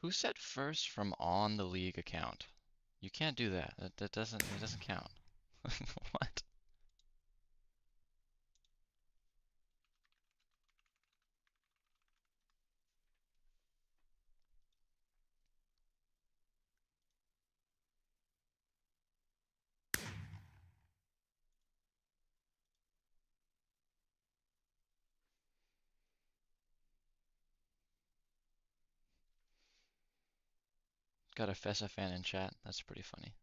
Who said first from on the league account? You can't do that. It doesn't count. What? Got a Fessa fan in chat. That's pretty funny.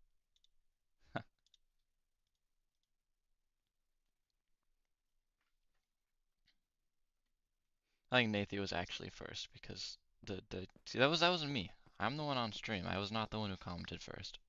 I think Nathie was actually first because see that wasn't me. I'm the one on stream. I was not the one who commented first.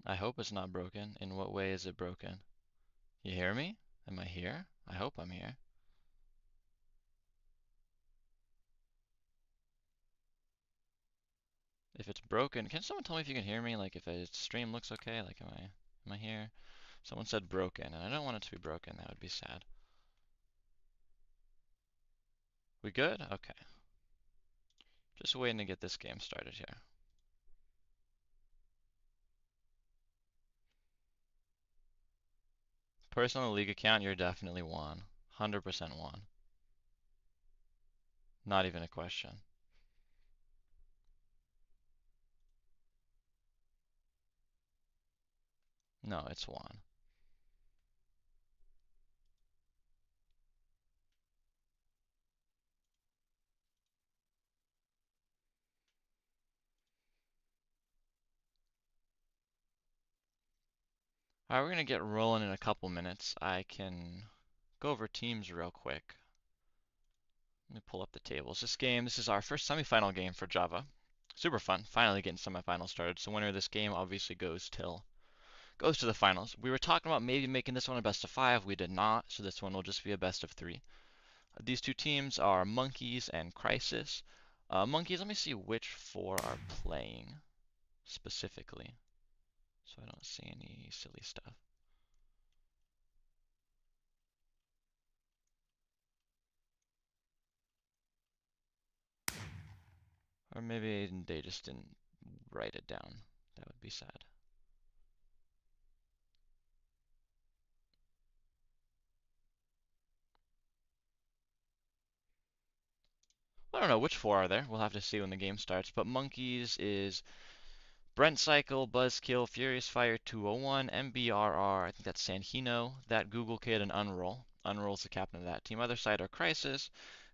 I hope it's not broken. In what way is it broken? You hear me? Am I here? I hope I'm here. If it's broken, can someone tell me if you can hear me? Like if a stream looks okay? Like am I here? Someone said broken, and I don't want it to be broken. That would be sad. We good? Okay. Just waiting to get this game started here. Personal league account, you're definitely won. 100% won. Not even a question. No, it's won. Alright, we're gonna get rolling in a couple minutes. I can go over teams real quick. Let me pull up the tables. This is our first semifinal game for Java. Super fun. Finally getting semifinals started. So winner of this game obviously goes to the finals. We were talking about maybe making this one a best of 5. We did not, so this one will just be a best of 3. These two teams are Monkeys and Crisis. Monkeys, let me see which 4 are playing specifically, so I don't see any silly stuff. Or maybe they just didn't write it down. That would be sad. I don't know which 4 are there. We'll have to see when the game starts. But Monkeys is Brent Cycle, Buzzkill, Furious Fire 201, MBRR, I think that's Sanhino, that Google Kid, and Unroll. Unroll's the captain of that team. Other side are Crisis.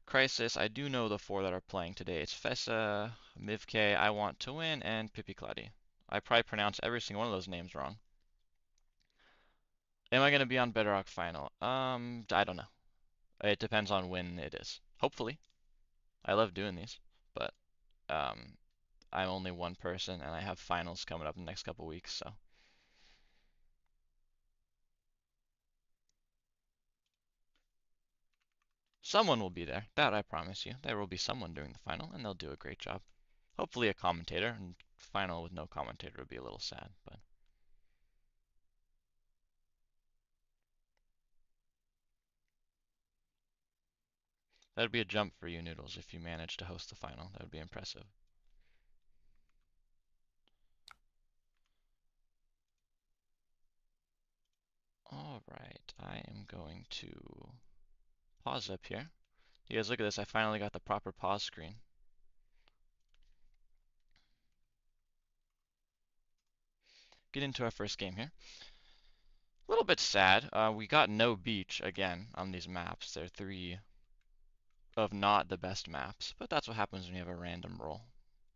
Crisis, I do know the 4 that are playing today. It's Fessa, Mivk, I Want to Win, and Pipicladi. I probably pronounced every single one of those names wrong. Am I going to be on Bedrock Final? I don't know. It depends on when it is. Hopefully. I love doing these, but um, I'm only one person, and I have finals coming up in the next couple weeks, so. Someone will be there. That I promise you. There will be someone doing the final, and they'll do a great job. Hopefully a commentator, and final with no commentator would be a little sad, but. That'd be a jump for you, Noodles, if you manage to host the final. That would be impressive. Alright, I am going to pause up here. You guys look at this, I finally got the proper pause screen. Get into our first game here. A little bit sad. We got no beach again on these maps. They're 3 of not the best maps, but that's what happens when you have a random roll.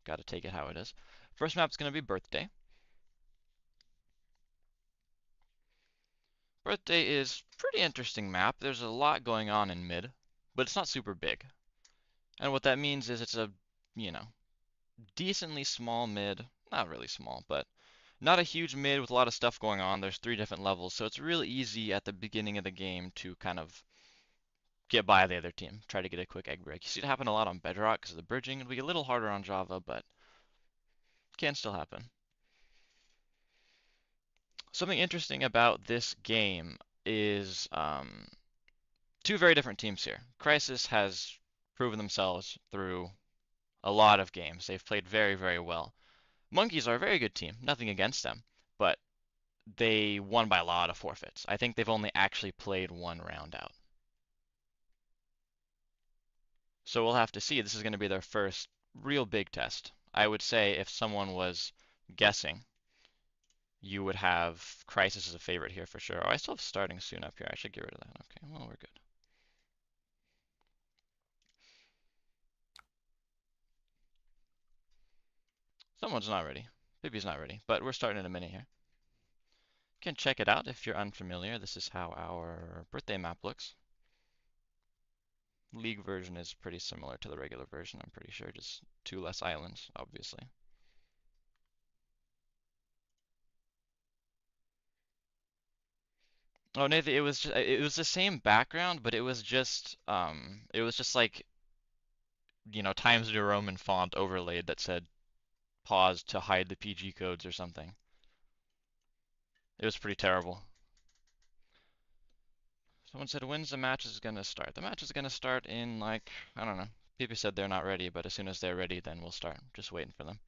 Got to take it how it is. First map's going to be Birthday. Birthday is pretty interesting map. There's a lot going on in mid, but it's not super big. And what that means is it's a, you know, decently small mid, not really small, but Not a huge mid with a lot of stuff going on. There's 3 different levels, so it's really easy at the beginning of the game to kind of get by the other team. Try to get a quick egg break. You see it happen a lot on Bedrock because of the bridging. It'll be a little harder on Java, but can still happen. Something interesting about this game is 2 very different teams here. Crysis has proven themselves through a lot of games. They've played very, very well. Monkeys are a very good team, nothing against them, but they won by a lot of forfeits. I think they've only actually played 1 round out. So we'll have to see. This is going to be their first real big test. I would say if someone was guessing, you would have Crisis as a favorite here for sure. Oh, I still have starting soon up here. I should get rid of that. Okay, well, we're good. Someone's not ready. Bibi's not ready, but we're starting in a minute here. You can check it out if you're unfamiliar. This is how our birthday map looks. League version is pretty similar to the regular version, I'm pretty sure, just 2 less islands, obviously. Oh, Nathan, it was the same background, but it was just like, Times New Roman font overlaid that said pause to hide the PG codes or something. It was pretty terrible. Someone said, when's the match is gonna start? The match is gonna start in like, I don't know. People said they're not ready, but as soon as they're ready, then we'll start. Just waiting for them.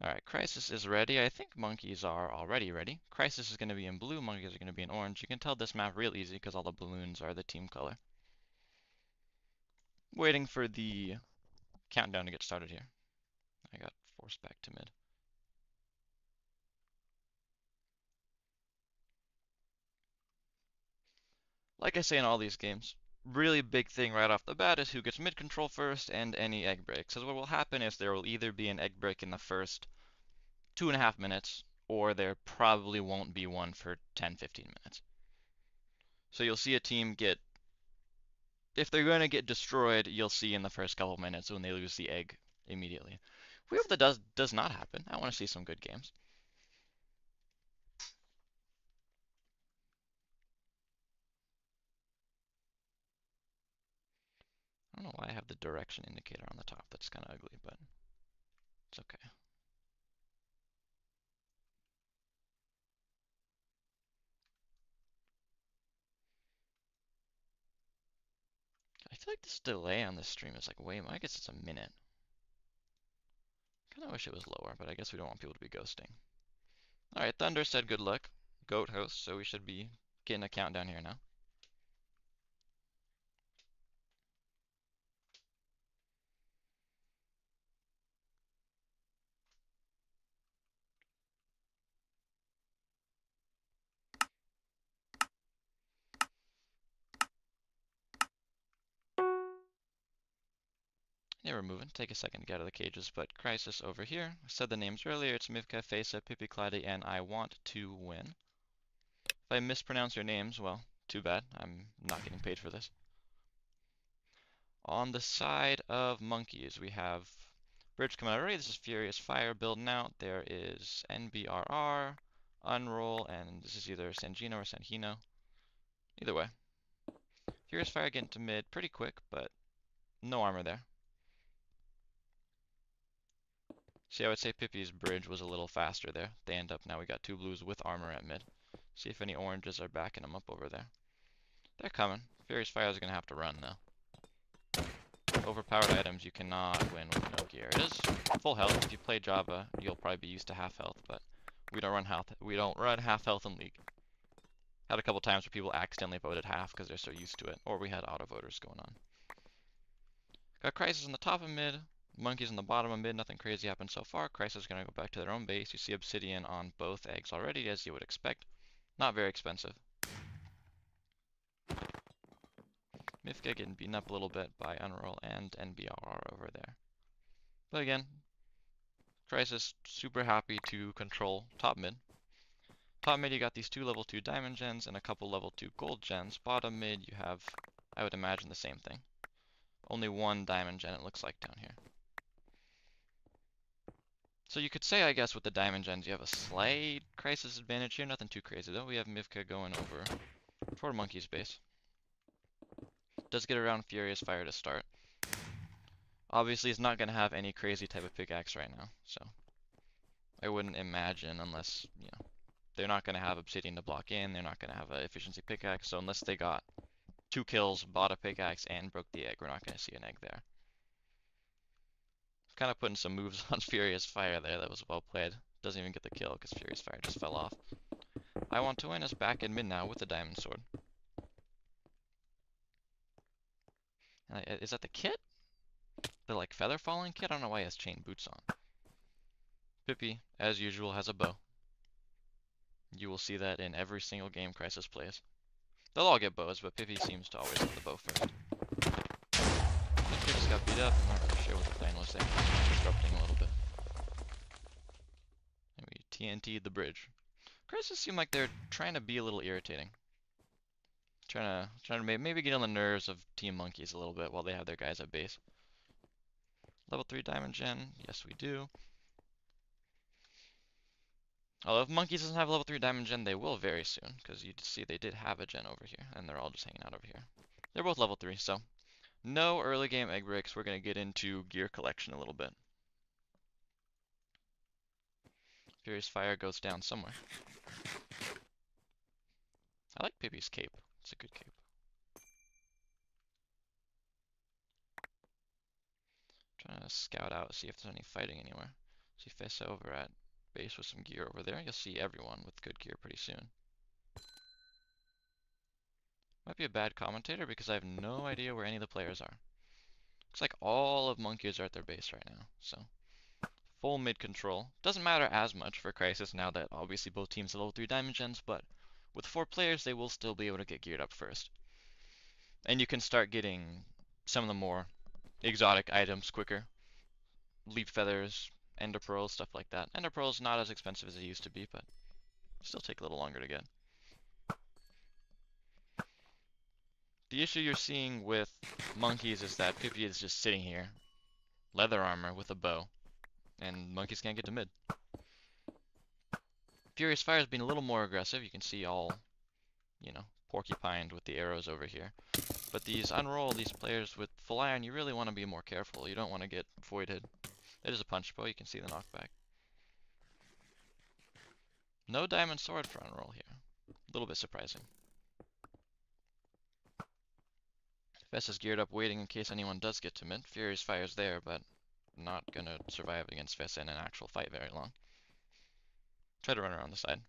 Alright, Crisis is ready. I think monkeys are already ready. Crisis is going to be in blue, monkeys are going to be in orange. You can tell this map real easy because all the balloons are the team color. Waiting for the countdown to get started here. I got forced back to mid. Like I say in all these games, really big thing right off the bat is who gets mid control first and any egg breaks. Because what will happen is there will either be an egg break in the first 2.5 minutes, or there probably won't be one for 10-15 minutes. So you'll see a team get, if they're going to get destroyed, you'll see in the first couple minutes when they lose the egg immediately. We hope that does not happen. I want to see some good games. I don't know why I have the direction indicator on the top. That's kind of ugly, but it's okay. I feel like this delay on this stream is like way more. I guess it's a minute. Kind of wish it was lower, but I guess we don't want people to be ghosting. Alright, Thunder said good luck. Goat host, so we should be getting a countdown here now. Yeah, we're moving. Take a second to get out of the cages, but Crisis over here. I said the names earlier. It's Mivka, Fesa, Pippi, Claddy, and I want to win. If I mispronounce your names, well, too bad. I'm not getting paid for this. On the side of monkeys, we have Bridge coming out already. This is Furious Fire building out. There is NBRR, Unroll, and this is either Sangino or Sanhino. Either way. Furious Fire getting to mid pretty quick, but no armor there. See, I would say Pippi's bridge was a little faster there. They end up now we got 2 blues with armor at mid. See if any oranges are backing them up over there. They're coming. Furious Fire is going to have to run though. Overpowered items you cannot win with no gear. It is full health. If you play Java, you'll probably be used to half health, but we don't run half health in League. Had a couple times where people accidentally voted half because they're so used to it, or we had auto voters going on. Got Crisis on the top of mid, monkeys on the bottom of mid. Nothing crazy happened so far. Crisis is going to go back to their own base. You see obsidian on both eggs already, as you would expect. Not very expensive. Mifka getting beaten up a little bit by Unroll and NBRR over there. But again, Crisis super happy to control top mid. Top mid, you got these 2 level 2 diamond gens and a couple level 2 gold gens. Bottom mid, you have, I would imagine, the same thing. Only 1 diamond gen, it looks like, down here. So you could say, I guess, with the diamond gens, you have a slight crisis advantage here. Nothing too crazy, though. We have Mivka going over toward Monkey's base. Does get around Furious Fire to start. Obviously, he's not going to have any crazy type of pickaxe right now, so I wouldn't imagine, unless, you know, they're not going to have Obsidian to block in, they're not going to have an efficiency pickaxe, so unless they got 2 kills, bought a pickaxe, and broke the egg, we're not going to see an egg there. Kind of putting some moves on Furious Fire there, that was well played. Doesn't even get the kill, because Furious Fire just fell off. I Want to Win is back in mid now with the diamond sword. Is that the kit? The, like, feather falling kit? I don't know why he has chain boots on. Pippi, as usual, has a bow. You will see that in every single game Crisis plays. They'll all get bows, but Pippi seems to always have the bow first. Pippi just got beat up. I'm not really sure what the plan was there. Disrupting a little bit. And we TNT'd the bridge. Crisis seem like they're trying to be a little irritating. Trying to maybe get on the nerves of Team Monkeys a little bit while they have their guys at base. Level 3 diamond gen. Yes, we do. Although if Monkeys doesn't have level 3 diamond gen, they will very soon, because you see they did have a gen over here, and they're all just hanging out over here. They're both level 3, so no early game egg breaks. We're going to get into gear collection a little bit. Furious Fire goes down somewhere. I like Pippi's cape. It's a good cape. Trying to scout out, see if there's any fighting anywhere. See Fessa over at base with some gear over there. You'll see everyone with good gear pretty soon. Might be a bad commentator because I have no idea where any of the players are. Looks like all of Monkeys are at their base right now, so full mid control. Doesn't matter as much for Crisis now that obviously both teams have level 3 diamond gens, but with 4 players they will still be able to get geared up first. And you can start getting some of the more exotic items quicker. Leaf feathers, ender pearls, stuff like that. Ender pearls not as expensive as they used to be, but still take a little longer to get. The issue you're seeing with Monkeys is that Pippi is just sitting here, leather armor with a bow, and Monkeys can't get to mid. Furious Fire has been a little more aggressive. You can see all, you know, porcupined with the arrows over here. But these unroll, these players with full iron, you really want to be more careful. You don't want to get voided. It is a punch bow. You can see the knockback. No diamond sword for unroll here. A little bit surprising. Fess is geared up waiting in case anyone does get to mid. Furious Fire's there, but not gonna survive against Fess in an actual fight very long. Try to run around the side.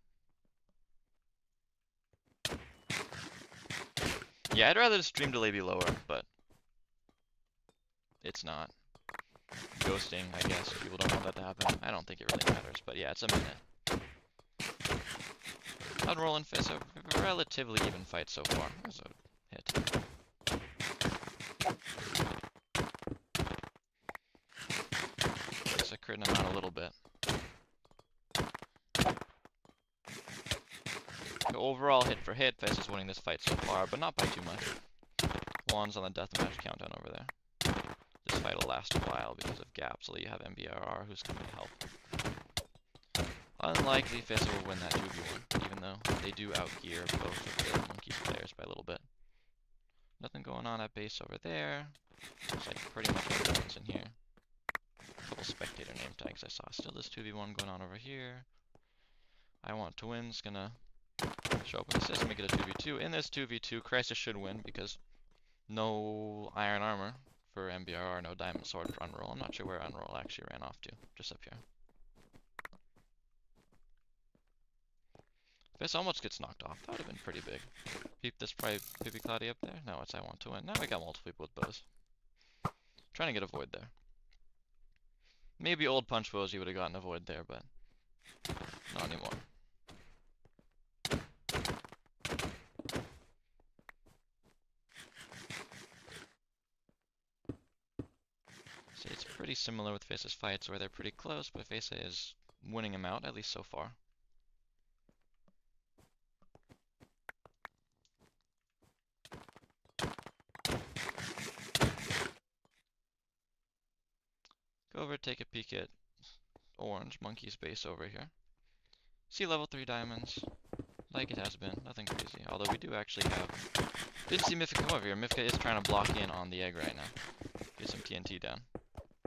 Yeah, I'd rather the stream delay be lower, but it's not. Ghosting, I guess, people don't want that to happen. I don't think it really matters, but yeah, it's a minute. Unroll and Fess, a relatively even fight so far. There's a hit. Fess a critting him out a little bit. So overall, hit for hit, Fess is winning this fight so far, but not by too much. Juan's on the deathmatch countdown over there. This fight will last a while because of gaps, although you have MBRR who's coming to help. Unlikely Fess will win that 2v1, even though they do outgear both of the Monkeys players by a little bit. Nothing going on at base over there. Looks like pretty much everyone's in here. A couple spectator name tags I saw. Still this 2v1 going on over here. I Want to Win's gonna show up in the system, make it a 2v2. In this 2v2, Crisis should win because no iron armor for MBRR, no diamond sword for unroll. I'm not sure where unroll actually ran off to. Just up here. Fess almost gets knocked off. That would have been pretty big. This probably Pippi Cloudy up there. No, it's I Want to Win. Now we got multiple people with bows. Trying to get a void there. Maybe old punch bows you would have gotten a void there, but not anymore. See, it's Pretty similar with Face's fights where they're pretty close, but Face is winning him out, at least so far. Go over, take a peek at Orange, Monkey's base over here. See level 3 diamonds, like it has been, nothing crazy. Although we do actually have... Didn't see Mifka come over here. Mifka is trying to block in on the egg right now. Get some TNT down.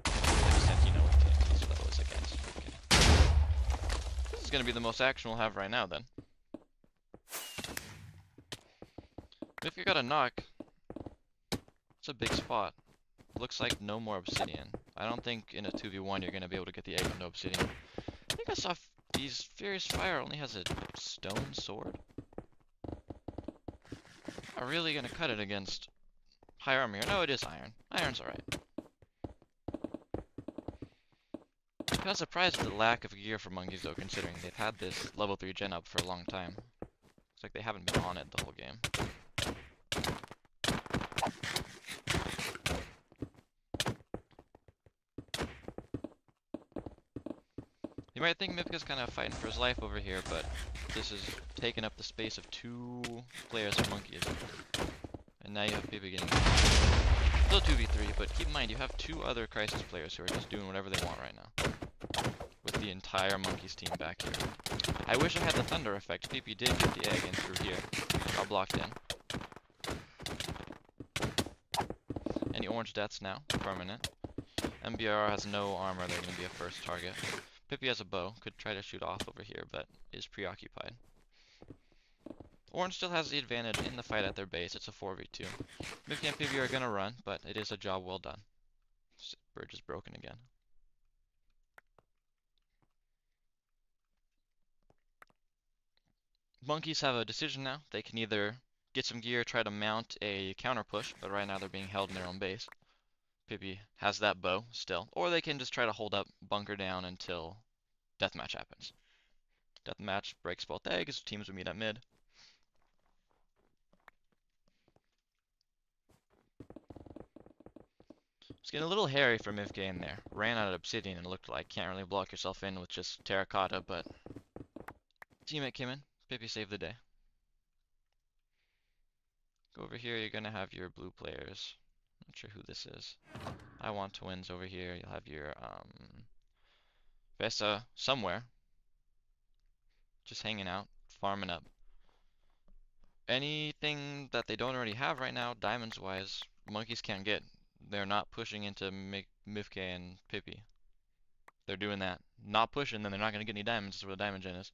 I just sent with TNT, so that was against. Okay. This is going to be the most action we'll have right now, then. Mifka got a knock. It's a big spot. Looks like no more obsidian. I don't think in a 2v1 you're going to be able to get the egg with no obsidian. I think I saw these Furious Fire only has a stone sword. Not really going to cut it against high armor here. No, it is iron. Iron's alright. I'm kind of surprised at the lack of gear for monkeys, though, considering they've had this level 3 gen up for a long time. Looks like they haven't been on it the whole game. You might think Mifka's kind of fighting for his life over here, but this is taking up the space of 2 players of monkeys. And now you have people getting... Still 2v3, but keep in mind, you have 2 other Crisis players who are just doing whatever they want right now. With the entire monkeys team back here. I wish I had the thunder effect. PP did get the egg in through here. Got blocked in. Any orange deaths now? Permanent. MBR has no armor, they're going to be a first target. Pippi has a bow, could try to shoot off over here, but is preoccupied. Orange still has the advantage in the fight at their base, it's a 4v2. Mifka and Pippi are going to run, but it is a job well done. Bridge is broken again. Monkeys have a decision now. They can either get some gear, try to mount a counter push, but right now they're being held in their own base. Pippi has that bow still, or they can just try to hold up, bunker down until deathmatch happens. Deathmatch breaks both eggs, teams will meet at mid. It's getting a little hairy for Mifka in there. Ran out of obsidian and looked like can't really block yourself in with just terracotta, but teammate came in. Pippi saved the day. Go over here, you're gonna have your blue players. Not sure who this is. I want to wins over here. You'll have your Vesa somewhere. Just hanging out, farming up. Anything that they don't already have right now, diamonds wise, monkeys can't get. They're not pushing into Mifka and Pippi. They're doing that. Not pushing, then they're not gonna get any diamonds. That's where the diamond gen is.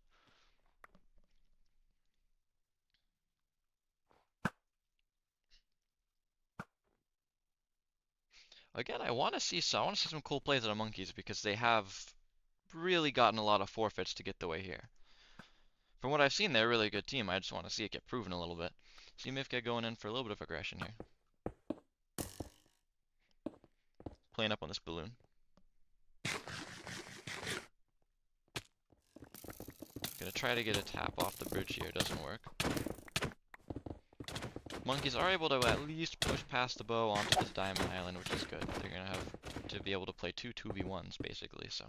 Again, I want to see some cool plays out of monkeys because they have really gotten a lot of forfeits to get the way here. From what I've seen, they're a really good team. I just want to see it get proven a little bit. See Mifka going in for a little bit of aggression here. Playing up on this balloon. Gonna try to get a tap off the bridge here. Doesn't work. Monkeys are able to at least push past the bow onto this diamond island, which is good. They're gonna have to be able to play 2v1s basically, so.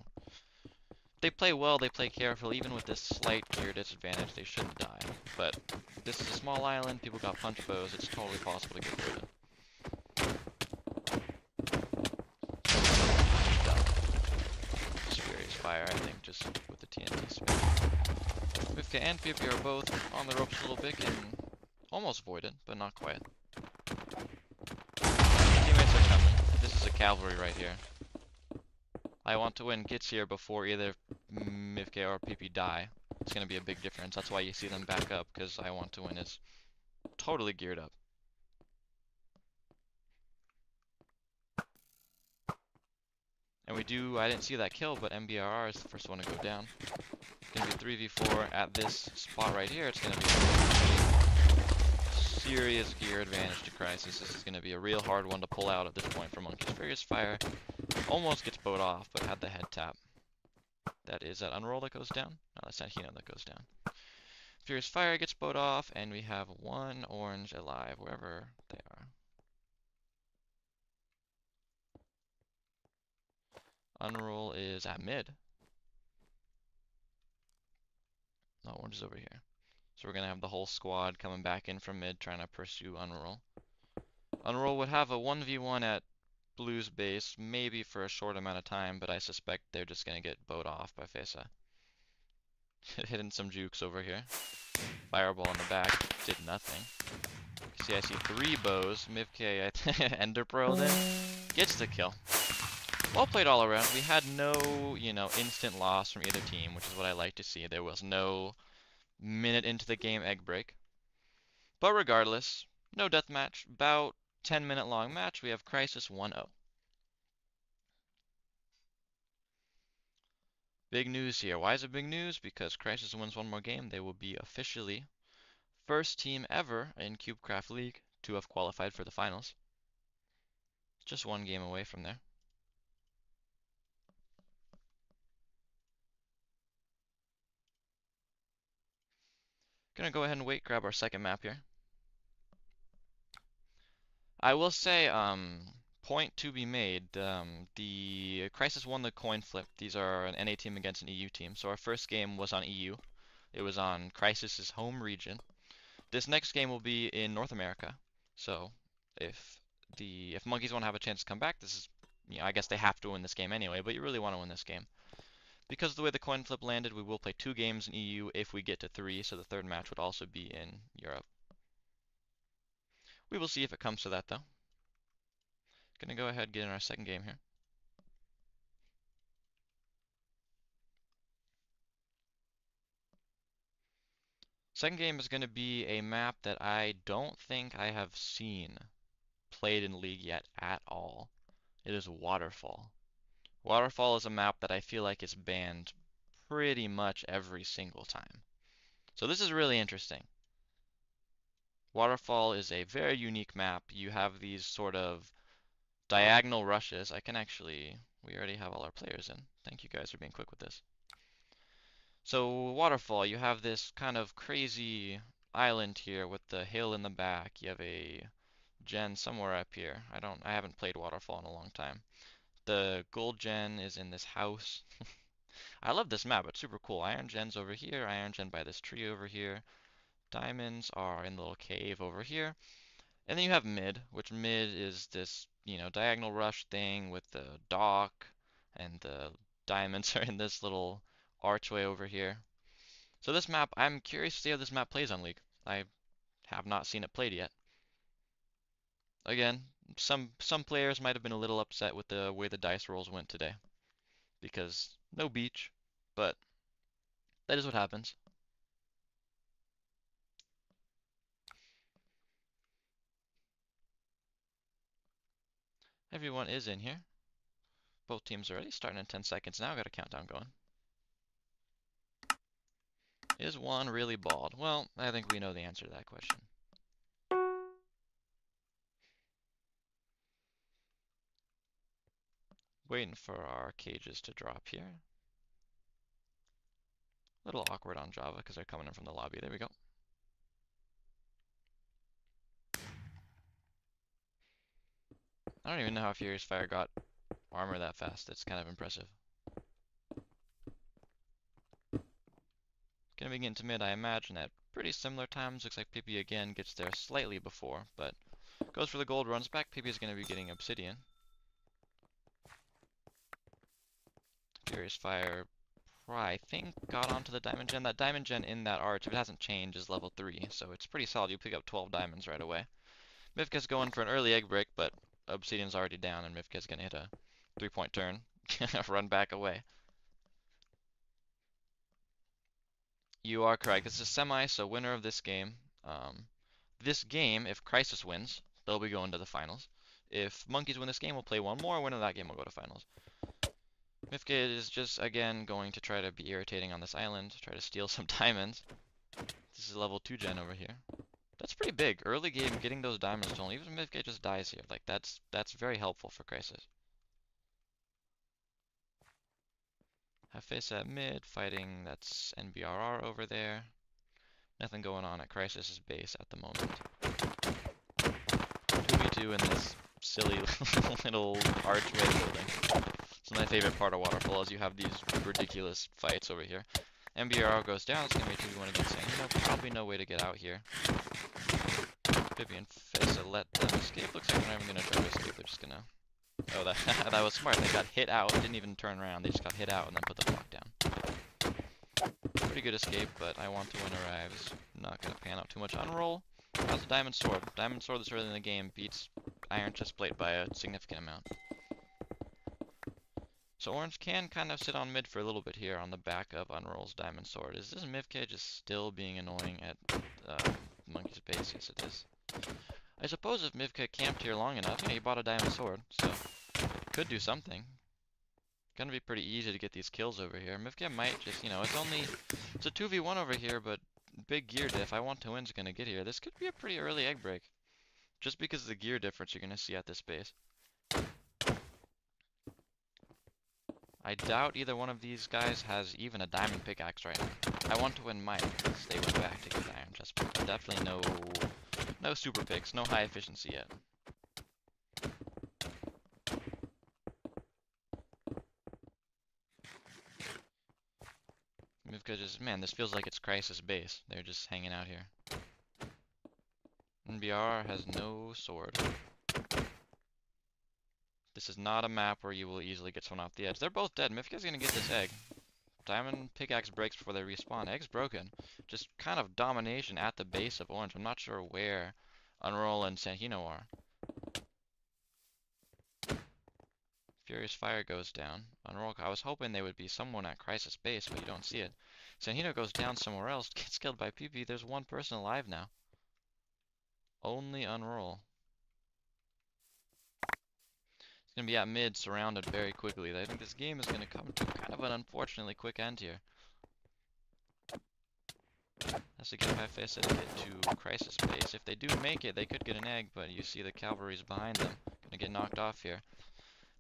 They play well, they play carefully, even with this slight gear disadvantage, they shouldn't die. But this is a small island, people got punch bows, it's totally possible to get voided. Furious Fire, I think, just with the TNT spin. Mifka and Pippi are both on the ropes a little bit, and almost voided, but not quite. Teammates are coming. This is a cavalry right here. I want to win gets here before either Mifka or Pippi die. It's going to be a big difference. That's why you see them back up, because I want to win is totally geared up. And I didn't see that kill, but MBRR is the first one to go down. It's going to be 3v4 at this spot right here. It's going to be serious gear advantage to Crisis. This is going to be a real hard one to pull out at this point for Monkeys. Furious Fire almost gets bowed off, but had the head tap. That is that unroll that goes down? No, that's not Hino that goes down. Furious Fire gets bowed off, and we have one orange alive, wherever they are. Unroll is at mid. No, orange is over here. So we're going to have the whole squad coming back in from mid trying to pursue Unroll. Unroll would have a 1v1 at Blue's base, maybe for a short amount of time, but I suspect they're just going to get bowed off by Fesa. Hitting some jukes over here. Fireball in the back, did nothing. See, I see 3 bows. Mivk ender pearled in. Gets the kill. Well played all around. We had no, instant loss from either team, which is what I like to see. There was no minute into the game egg break. But regardless, no deathmatch. About 10-minute long match. We have Crisis 1-0. Big news here. Why is it big news? Because Crisis wins one more game. They will be officially first team ever in CubeCraft League to have qualified for the finals. Just one game away from there. Gonna go ahead and wait, grab our second map here. I will say, point to be made, the Crisis won the coin flip. These are an NA team against an EU team. So our first game was on EU. It was on Crisis's home region. This next game will be in North America. So if Monkeys want to have a chance to come back, this is, I guess they have to win this game anyway, but you really want to win this game. Because of the way the coin flip landed, we will play 2 games in EU if we get to 3, so the third match would also be in Europe. We will see if it comes to that, though. Gonna go ahead and get in our second game here. Second game is going to be a map that I don't think I have seen played in League yet at all. It is Waterfall. Waterfall is a map that I feel like is banned pretty much every single time. So this is really interesting. Waterfall is a very unique map. You have these sort of diagonal rushes. We already have all our players in. Thank you guys for being quick with this. So Waterfall, you have this kind of crazy island here with the hill in the back. You have a gen somewhere up here. I haven't played Waterfall in a long time. The gold gen is in this house. I love this map. It's super cool. Iron gen's over here. Iron gen by this tree over here. Diamonds are in the little cave over here. And then you have mid, which mid is this, diagonal rush thing with the dock, and the diamonds are in this little archway over here. So this map, I'm curious to see how this map plays on League. I have not seen it played yet. Again, some players might have been a little upset with the way the dice rolls went today, because no beach, but that is what happens. Everyone is in here. Both teams are ready. Starting in 10 seconds now. Got a countdown going. Is one really bald? Well, I think we know the answer to that question. Waiting for our cages to drop here. A little awkward on Java because they're coming in from the lobby. There we go. I don't even know how Furious Fire got armor that fast. It's kind of impressive. Gonna be getting to mid, I imagine, at pretty similar times. Looks like PP again gets there slightly before, but goes for the gold, runs back. PP is gonna be getting obsidian. Furious Fire, I think, got onto the diamond gen. That diamond gen in that arch, if it hasn't changed, is level 3, so it's pretty solid. You pick up 12 diamonds right away. Mifka's going for an early egg break, but obsidian's already down, and Mifka's gonna hit a 3-point turn. Run back away. You are correct. This is a semi, so winner of this game. This game, if Crisis wins, they'll be going to the finals. If Monkeys win this game, we'll play one more. Winner of that game will go to finals. Mifka is just, again, going to try to be irritating on this island, try to steal some diamonds. This is level 2 gen over here. That's pretty big. Early game, getting those diamonds stolen. Even if Mifka just dies here, like that's very helpful for Crisis. Have face at mid, fighting, that's NBRR over there. Nothing going on at Crisis's base at the moment. 2v2 in this silly little archway building. So my favorite part of Waterfall is you have these ridiculous fights over here. MBR goes down, it's gonna be a 2v1 against Sandino. Probably no way to get out here. Pippi and Fissa let them escape. Looks like they're not even gonna try to escape, they're just gonna... Oh, that, that was smart. They got hit out, didn't even turn around. They just got hit out and then put the block down. Pretty good escape, but I want to win arrives. Not gonna pan out too much. Unroll has a diamond sword. Diamond sword this early in the game beats iron chest plate by a significant amount. So orange can kind of sit on mid for a little bit here on the back of Unroll's diamond sword. Is this Mivk just still being annoying at Monkey's base? Yes, it is. I suppose if Mivk camped here long enough, he bought a diamond sword, so could do something. Gonna be pretty easy to get these kills over here. Mivk might just, it's a 2v1 over here, but big gear diff. I want to win's gonna get here. This could be a pretty early egg break, just because of the gear difference you're gonna see at this base. I doubt either one of these guys has even a diamond pickaxe right now. I want to win Mike, because they went back to get the iron chest plate. Definitely no super picks, no high efficiency yet. Mivka just, man, this feels like it's Crisis base. They're just hanging out here. NBR has no sword. This is not a map where you will easily get someone off the edge. They're both dead. Mifka's gonna get this egg. Diamond pickaxe breaks before they respawn. Egg's broken. Just kind of domination at the base of orange. I'm not sure where Unroll and Sandino are. Furious Fire goes down. Unroll, I was hoping they would be someone at Crisis base, but you don't see it. Sandino goes down somewhere else, gets killed by PP. There's one person alive now. Only Unroll. It's gonna be at mid, surrounded very quickly. I think this game is gonna come to kind of an unfortunately quick end here. Has to get by face to get to Crisis base. If they do make it, they could get an egg, but you see the cavalry's behind them. Gonna get knocked off here.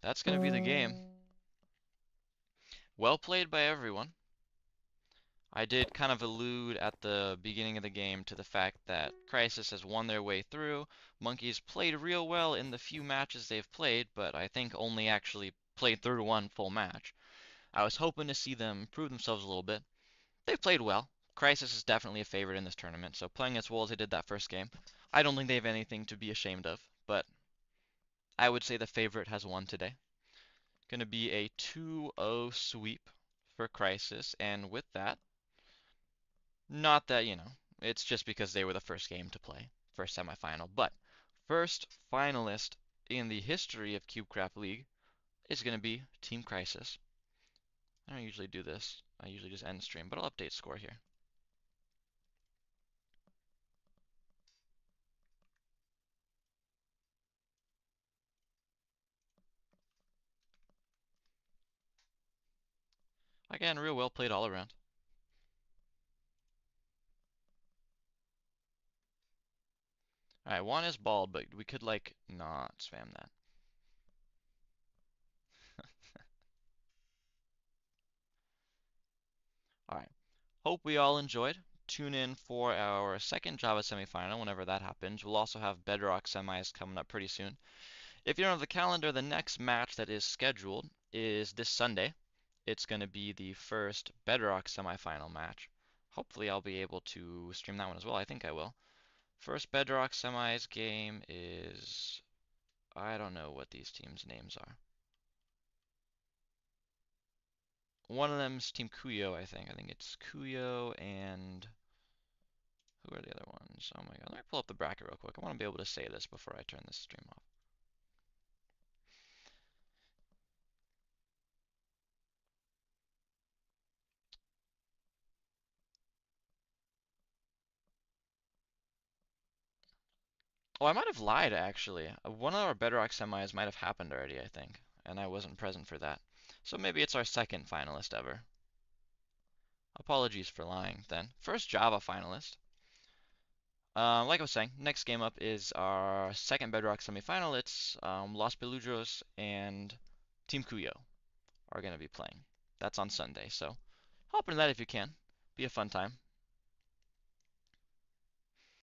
That's gonna be the game. Well played by everyone. I did kind of allude at the beginning of the game to the fact that Crisis has won their way through. Monkeys played real well in the few matches they've played, but I think only actually played through one full match. I was hoping to see them prove themselves a little bit. They've played well. Crisis is definitely a favorite in this tournament, so playing as well as they did that first game, I don't think they have anything to be ashamed of, but I would say the favorite has won today. Going to be a 2-0 sweep for Crisis, and with that, not that, it's just because they were the first game to play, first semifinal, but first finalist in the history of CubeCraft League is going to be Team Crisis. I don't usually do this. I usually just end stream, but I'll update score here. Again, real well played all around. Alright, one is bald, but we could, not spam that. Alright. Hope we all enjoyed. Tune in for our second Java semifinal whenever that happens. We'll also have Bedrock semis coming up pretty soon. If you don't have the calendar, the next match that is scheduled is this Sunday. It's going to be the first Bedrock semifinal match. Hopefully I'll be able to stream that one as well. I think I will. First Bedrock semis game is... I don't know what these teams' names are. One of them is Team Kuyo, I think. I think it's Kuyo and... Who are the other ones? Oh my god. Let me pull up the bracket real quick. I want to be able to say this before I turn this stream off. Oh, I might have lied, actually. One of our Bedrock semis might have happened already, I think. And I wasn't present for that. So maybe it's our second finalist ever. Apologies for lying, then. First Java finalist. Like I was saying, next game up is our second Bedrock semifinal. It's Los Peludros and Team Kuyo are going to be playing. That's on Sunday, so hop into that if you can. Be a fun time.